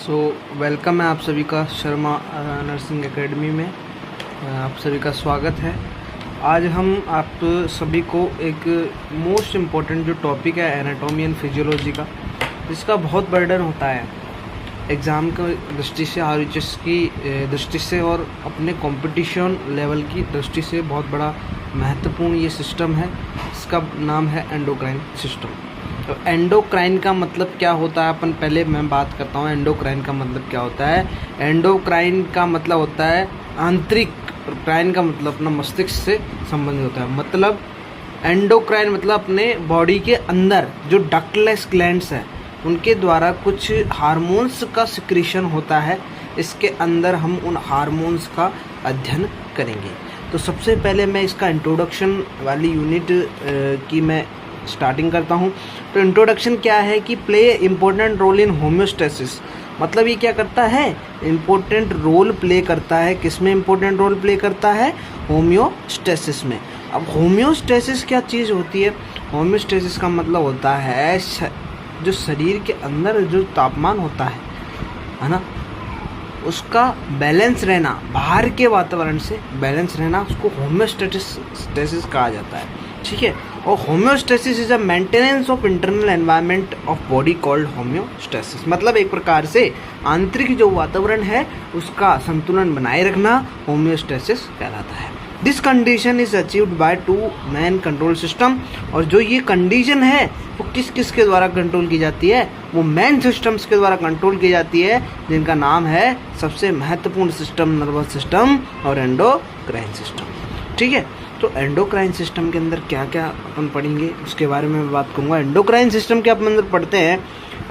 So welcome है आप सभी का शर्मा नर्सिंग एकेडमी में। आप सभी का स्वागत है। आज हम आप सभी को एक मोस्ट इम्पॉर्टेंट जो टॉपिक है एनाटॉमी एंड फिजियोलॉजी का, जिसका बहुत बर्डन होता है एग्ज़ाम की दृष्टि से, RHS की दृष्टि से और अपने कंपटीशन लेवल की दृष्टि से बहुत बड़ा महत्वपूर्ण ये सिस्टम है। इसका नाम है एंडोक्राइन सिस्टम। तो एंडोक्राइन का मतलब क्या होता है, अपन पहले मैं बात करता हूँ एंडोक्राइन का मतलब क्या होता है। एंडोक्राइन का मतलब होता है आंतरिक, और क्राइन का मतलब अपना मस्तिष्क से संबंधित होता है। मतलब एंडोक्राइन मतलब अपने बॉडी के अंदर जो डक्टलेस ग्लैंड्स हैं उनके द्वारा कुछ हार्मोन्स का सिक्रीशन होता है। इसके अंदर हम उन हार्मोन्स का अध्ययन करेंगे। तो सबसे पहले मैं इसका इंट्रोडक्शन वाली यूनिट की मैं स्टार्टिंग करता हूँ। तो इंट्रोडक्शन क्या है कि play important role in homeostasis. मतलब ये क्या करता है, इम्पोर्टेंट रोल प्ले करता है। किस में इम्पोर्टेंट रोल प्ले करता है, होम्योस्टेसिस में। अब होम्योस्टेसिस क्या चीज़ होती है, होम्योस्टेसिस का मतलब होता है जो शरीर के अंदर जो तापमान होता है ना, उसका बैलेंस रहना, बाहर के वातावरण से बैलेंस रहना, उसको होम्योस्टेसिस कहा जाता है। ठीक है। और homeostasis is a maintenance of internal environment of body called homeostasis. मतलब एक प्रकार से आंतरिक जो वातावरण है उसका संतुलन बनाए रखना होम्योस्टेसिस कहलाता है। This condition is achieved by two main control system. और जो ये कंडीशन है वो किस किस के द्वारा कंट्रोल की जाती है, वो मेन सिस्टम्स के द्वारा कंट्रोल की जाती है, जिनका नाम है सबसे महत्वपूर्ण सिस्टम नर्वस सिस्टम और एंडोक्राइन सिस्टम। ठीक है। तो एंडोक्राइन सिस्टम के अंदर क्या क्या अपन पढ़ेंगे उसके बारे में मैं बात करूँगा। एंडोक्राइन सिस्टम के अपन अंदर पढ़ते हैं।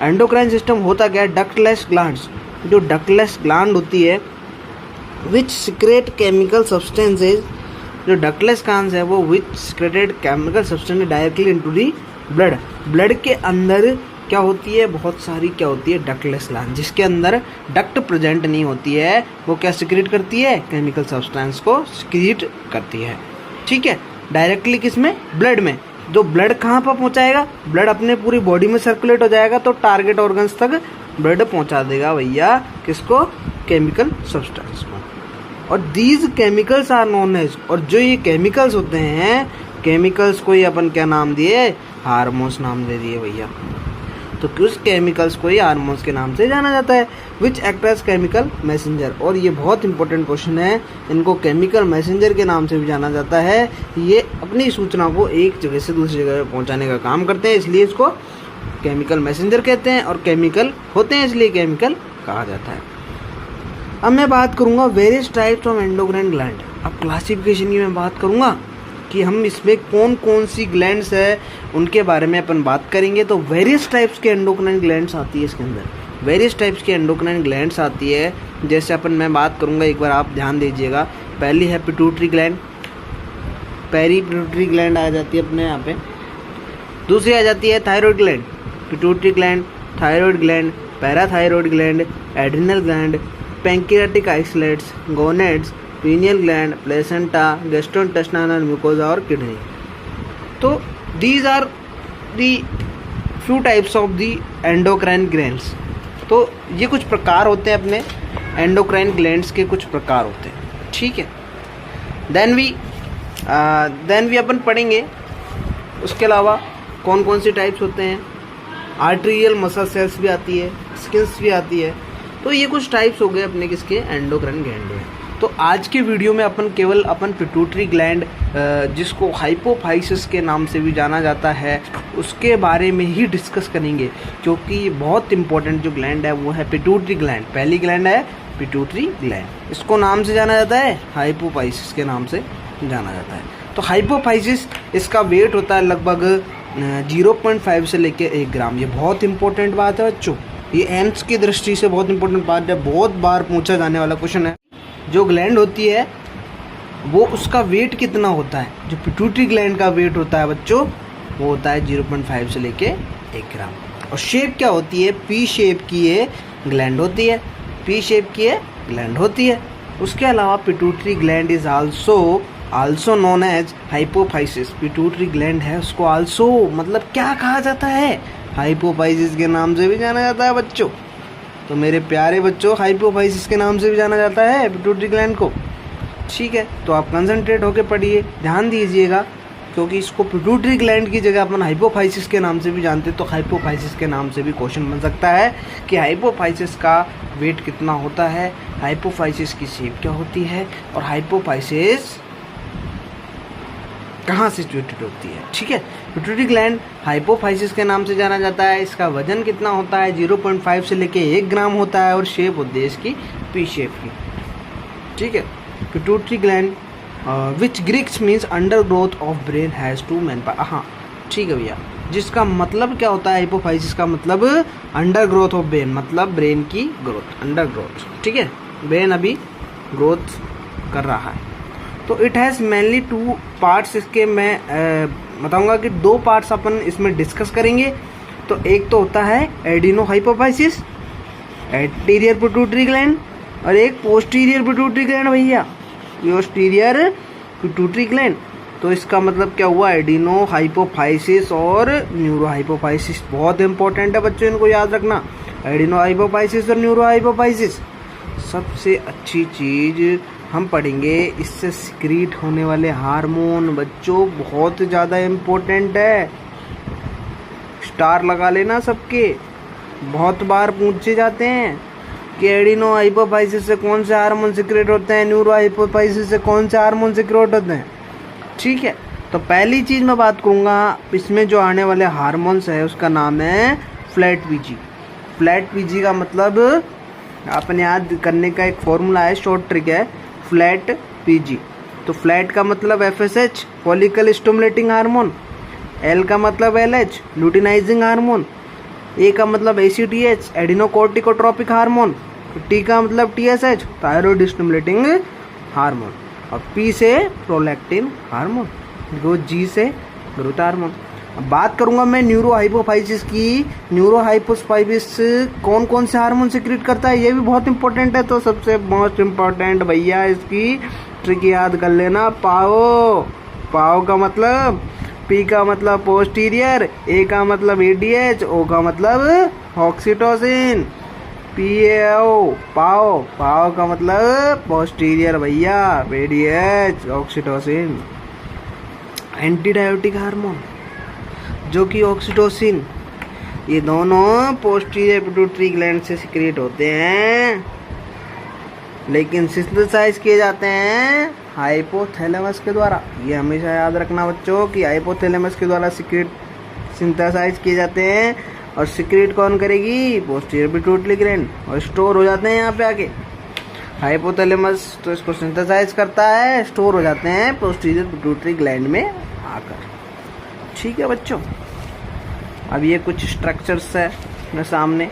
एंडोक्राइन सिस्टम होता क्या है, डक्टलेस ग्लैंड्स, जो डक्टलेस ग्लैंड होती है विच सिक्रेट केमिकल सब्सटेंसेज, जो डक्टलेस ग्लैंड्स है वो which secreted chemical substance directly into the blood. Blood के अंदर क्या होती है, बहुत सारी क्या होती है, डक्टलेस ग्लैंड, जिसके अंदर डक्ट प्रेजेंट नहीं होती है, वो क्या सिक्रेट करती है, केमिकल सब्सटेंस को सिक्रेट करती है। ठीक है। डायरेक्टली किस में, ब्लड में। जो ब्लड कहाँ पर पहुँचाएगा, ब्लड अपने पूरी बॉडी में सर्कुलेट हो जाएगा तो टारगेट ऑर्गन्स तक ब्लड पहुँचा देगा भैया, किसको, केमिकल सब्सटेंस को। और these chemicals are known as, और जो ये केमिकल्स होते हैं, केमिकल्स को ही अपन क्या नाम दिए, हार्मोन्स नाम दे दिए भैया। तो कुछ केमिकल्स को ही हार्मोन्स के नाम से जाना जाता है, which act as chemical messenger. और ये बहुत इंपॉर्टेंट क्वेश्चन है, इनको केमिकल मैसेंजर के नाम से भी जाना जाता है। ये अपनी सूचना को एक जगह से दूसरी जगह पहुंचाने का काम करते हैं, इसलिए इसको केमिकल मैसेंजर कहते हैं। और केमिकल होते हैं इसलिए केमिकल कहा जाता है। अब मैं बात करूँगा various types of endocrine gland. अब क्लासिफिकेशन की मैं बात करूँगा कि हम इसमें कौन कौन सी ग्लैंड्स है उनके बारे में अपन बात करेंगे। तो वेरियस टाइप्स के एंडोक्राइन ग्लैंड्स आती है इसके अंदर, वेरियस टाइप्स की एंडोक्राइन ग्लैंड्स आती है। जैसे अपन मैं बात करूँगा, एक बार आप ध्यान दीजिएगा। पहली है pituitary gland, peri pituitary gland आ जाती है अपने यहाँ पे। दूसरी आ जाती है thyroid gland, pituitary gland, thyroid gland, parathyroid gland, adrenal gland, pancreatic isolates, gonads, pineal gland, placenta, gastrointestinal mucosa और किडनी। तो these are the few types of the endocrine glands. तो ये कुछ प्रकार होते हैं अपने एंडोक्राइन ग्लैंड्स के, कुछ प्रकार होते हैं। ठीक है। देन वी अपन पढ़ेंगे उसके अलावा कौन कौन सी टाइप्स होते हैं। आर्टेरियल मसल सेल्स भी आती है, स्किन्स भी आती है। तो ये कुछ टाइप्स हो गए अपने किसके, एंडोक्राइन ग्लैंड में। तो आज के वीडियो में अपन पिट्यूटरी ग्लैंड, जिसको हाइपोफाइसिस के नाम से भी जाना जाता है, उसके बारे में ही डिस्कस करेंगे, क्योंकि बहुत इंपॉर्टेंट जो ग्लैंड है वो है पिट्यूटरी ग्लैंड। पहली ग्लैंड है पिट्यूटरी ग्लैंड, इसको नाम से जाना जाता है, हाइपोफाइसिस के नाम से जाना जाता है। तो हाइपोफाइसिस, इसका वेट होता है लगभग 0.5 से लेके 1 ग्राम। ये बहुत इंपॉर्टेंट बात है बच्चों, ये एम्स की दृष्टि से बहुत इंपॉर्टेंट बात है, बहुत बार पूछा जाने वाला क्वेश्चन है। जो ग्लैंड होती है वो उसका वेट कितना होता है, जो पिट्यूटरी ग्लैंड का वेट होता है बच्चों, वो होता है 0.5 से लेके 1 ग्राम। और शेप क्या होती है, पी शेप की ये ग्लैंड होती है, पी शेप की ये ग्लैंड होती है। उसके अलावा pituitary gland is also known as hypophysis. Pituitary gland है उसको आल्सो मतलब क्या कहा जाता है, हाइपोफाइसिस के नाम से भी जाना जाता है बच्चों। तो मेरे प्यारे बच्चों, हाइपोफाइसिस के नाम से भी जाना जाता है पिट्यूटरी ग्लैंड को। ठीक है, तो आप कंसंट्रेट होकर पढ़िए, ध्यान दीजिएगा, क्योंकि इसको पिट्यूटरी ग्लैंड की जगह अपन हाइपोफाइसिस के नाम से भी जानते हैं। तो हाइपोफाइसिस के नाम से भी क्वेश्चन बन सकता है कि हाइपोफाइसिस का वेट कितना होता है, हाइपोफाइसिस की शेप क्या होती है, और हाइपोफाइसिस कहाँ सिचुएटेड होती है। ठीक है, पिट्यूटरी ग्लैंड हाइपोफाइसिस के नाम से जाना जाता है। इसका वजन कितना होता है, 0.5 से लेके 1 ग्राम होता है, और शेप होती है इसकी पी शेप की। ठीक है, pituitary gland which Greeks means under growth of brain has to man power. हाँ ठीक है भैया, जिसका मतलब क्या होता है, हाइपोफाइसिस का मतलब अंडर ग्रोथ ऑफ ब्रेन, मतलब ब्रेन की ग्रोथ, अंडर ग्रोथ। ठीक है, ब्रेन अभी ग्रोथ कर रहा है। तो इट हैज़ मेनली 2 पार्ट्स। इसके मैं बताऊंगा कि 2 पार्ट्स अपन इसमें डिस्कस करेंगे। तो एक तो होता है adeno hypophysis, anterior pituitary gland, और एक पोस्टीरियर पिट्यूटरी ग्लैंड भैया, पोस्टीरियर पिट्यूटरी ग्लैंड। तो इसका मतलब क्या हुआ, एडिनो हाइपोफाइसिस और न्यूरो हाइपोफाइसिस। बहुत इंपॉर्टेंट है बच्चों, इनको याद रखना, एडिनो हाइपोफाइसिस और न्यूरो हाइपोफाइसिस। सबसे अच्छी चीज़ हम पढ़ेंगे, इससे सिक्रीट होने वाले हार्मोन बच्चों बहुत ज़्यादा इम्पोर्टेंट है। स्टार लगा लेना सबके, बहुत बार पूछे जाते हैं कि एडिनो हाइपोफाइसिस से कौन से हार्मोन सिक्रेट होते हैं, न्यूरो हाइपोफाइसिस से कौन से हार्मोन सिक्रेट होते हैं। ठीक है, तो पहली चीज़ मैं बात करूँगा, इसमें जो आने वाले हार्मोन्स है उसका नाम है फ्लैट पीजी। फ्लैट पीजी का मतलब आपने याद करने का एक फॉर्मूला है, शॉर्ट ट्रिक है, फ्लैट पीजी। तो फ्लैट का मतलब FSH, follicle stimulating hormone, L का मतलब एलएच, लुटिनाइजिंग हार्मोन, ए का मतलब एसीटीएच, एडिनोकोर्टिकोट्रोपिक हार्मोन, टी का मतलब टीएसएच, थायराइड स्टिमुलेटिंग हार्मोन, और पी से प्रोलैक्टिन हार्मोन, जी से ग्रोथ हार्मोन। अब बात करूंगा मैं न्यूरो हाइपोफाइसिस की। न्यूरो हाइपोफाइसिस कौन कौन से हार्मोन सिक्रेट करता है, ये भी बहुत इंपॉर्टेंट है। तो सबसे मोस्ट इम्पॉर्टेंट भैया इसकी ट्रिक याद कर लेना, पाओ। पाओ का मतलब, पी का मतलब पोस्टीरियर, ए का मतलब एडीएच, ओ का मतलब ऑक्सीटोसिन, पीएओ, पाओ। पाओ का मतलब पोस्टीरियर भैया, एडीएच, ऑक्सीटोसिन। एंटीडायोटिक हार्मोन जो कि ऑक्सीटोसिन, ये दोनों पोस्टीरियर पिट्यूटरी ग्लैंड से सिक्रेट होते हैं, लेकिन सिंथेसाइज किए जाते हैं हाइपोथैलेमस के द्वारा। ये हमेशा याद रखना बच्चों कि हाइपोथैलेमस के द्वारा सिंथेसाइज किए जाते हैं, और सिक्रेट कौन करेगी, पोस्टीरियर पिट्यूटरी ग्लैंड, और स्टोर हो जाते हैं यहाँ पे आके। हाइपोथैलेमस तो इसको सिंथेसाइज करता है, स्टोर हो जाते हैं पोस्टीरियर पिट्यूटरी ग्लैंड में आकर। ठीक है बच्चों, अब ये कुछ स्ट्रक्चर्स है मेरे सामने,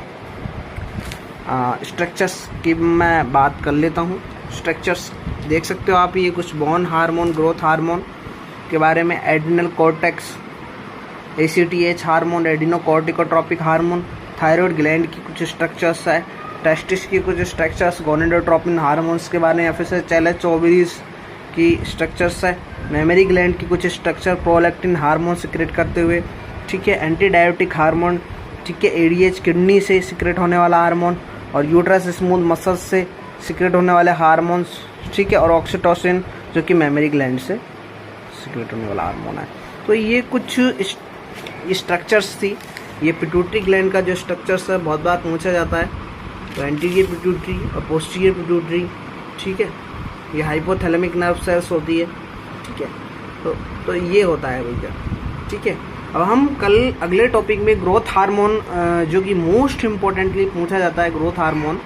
स्ट्रक्चर्स की मैं बात कर लेता हूँ। स्ट्रक्चर्स देख सकते हो आप, ये कुछ बोन हार्मोन, ग्रोथ हार्मोन के बारे में, adrenal cortex, ACTH hormone, adenocorticotropic hormone, thyroid gland की कुछ स्ट्रक्चर्स है, टेस्टिस की कुछ स्ट्रक्चर्स, गोनेडोट्रोपिन हार्मोन्स के बारे में, एफएसएच, एलएच, ओवरीज की स्ट्रक्चर्स है, मेमोरी ग्लैंड की कुछ स्ट्रक्चर, प्रोलैक्टिन हार्मोन सिक्रेट करते हुए। ठीक है, एंटीडायोटिक हार्मोन, ठीक है, एडीएच किडनी से सिक्रेट होने वाला हार्मोन, और यूट्रस स्मूथ मसल्स से सिक्रेट होने वाले हार्मोन्स। ठीक है, और ऑक्सीटोसिन जो कि मेमोरी ग्लैंड से सिक्रेट होने वाला हार्मोन है। तो ये कुछ स्ट्रक्चर्स थी। ये पिट्यूटरी ग्लैंड का जो स्ट्रक्चर्स है बहुत बार पूछा जाता है। तो एंटीरियर पिट्यूटरी और पोस्टीरियर पिट्यूटरी, ठीक है, ये हाइपोथैलेमिक नर्व सेल्स होती है। ठीक है, तो ये होता है भैया। ठीक है, अब हम कल अगले टॉपिक में ग्रोथ हार्मोन, जो कि मोस्ट इम्पोर्टेंटली पूछा जाता है, ग्रोथ हार्मोन,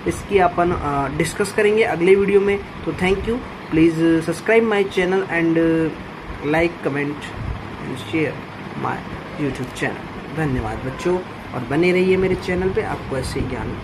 इसकी अपन डिस्कस करेंगे अगले वीडियो में। तो thank you, please subscribe my channel and like, comment and share my YouTube channel. धन्यवाद बच्चों, और बने रहिए मेरे चैनल पे, आपको ऐसे ही ज्ञान